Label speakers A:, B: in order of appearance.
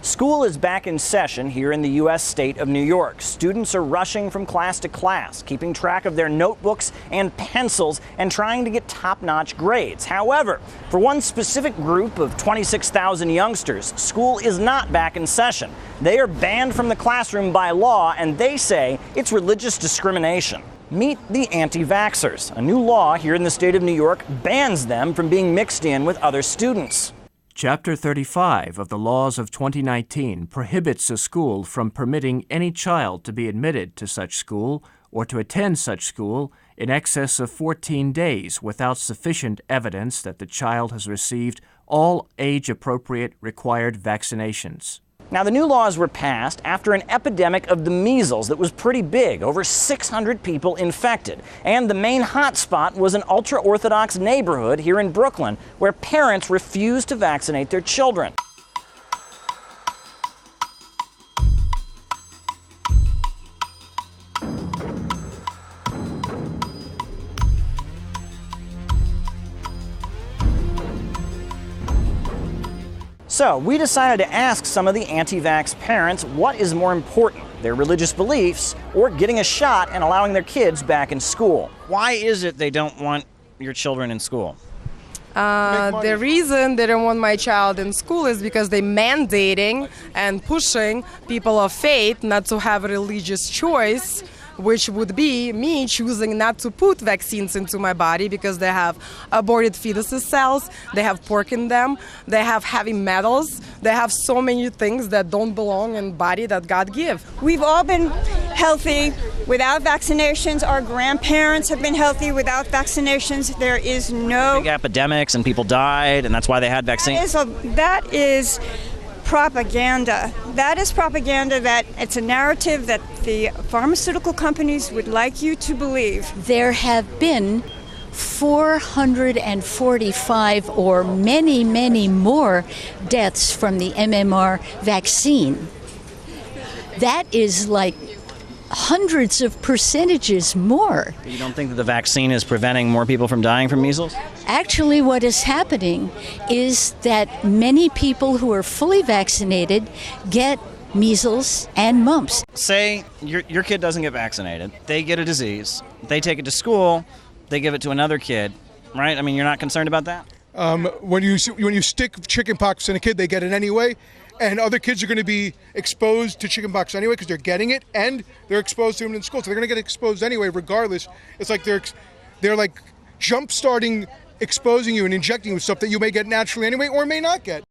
A: School is back in session here in the U.S. state of New York. Students are rushing from class to class, keeping track of their notebooks and pencils and trying to get top-notch grades. However, for one specific group of 26,000 youngsters, school is not back in session. They are banned from the classroom by law, and they say it's religious discrimination. Meet the anti-vaxxers. A new law here in the state of New York bans them from being mixed in with other students.
B: Chapter 35 of the Laws of 2019 prohibits a school from permitting any child to be admitted to such school or to attend such school in excess of 14 days without sufficient evidence that the child has received all age-appropriate required vaccinations.
A: Now, the new laws were passed after an epidemic of the measles that was pretty big, over 600 people infected. And the main hotspot was an ultra-Orthodox neighborhood here in Brooklyn where parents refused to vaccinate their children. So we decided to ask some of the anti-vax parents what is more important, their religious beliefs or getting a shot and allowing their kids back in school. Why is it they don't want your children in school?
C: The reason they don't want my child in school is because they're mandating and pushing people of faith not to have a religious choice, which would be me choosing not to put vaccines into my body because they have aborted fetuses cells, they have pork in them, they have heavy metals, they have so many things that don't belong in the body that God gave.
D: We've all been healthy without vaccinations. Our grandparents have been healthy without vaccinations. There is no...
A: Big epidemics and people died, and that's why they had vaccines?
D: That is propaganda. That is propaganda. That it's a narrative that the pharmaceutical companies would like you to believe.
E: There have been 445 or many, many more deaths from the MMR vaccine. That is like hundreds of percentages more.
A: You don't think that the vaccine is preventing more people from dying from measles?
E: Actually, what is happening is that many people who are fully vaccinated get measles and mumps.
A: Say your kid doesn't get vaccinated, they get a disease, they take it to school, they give it to another kid, right? I mean, you're not concerned about that?
F: When you stick chickenpox in a kid, they get it anyway. And other kids are going to be exposed to chickenpox anyway because they're getting it, and they're exposed to it in school. So they're going to get exposed anyway, regardless. It's like they're like jump-starting exposing you and injecting you with stuff that you may get naturally anyway or may not get.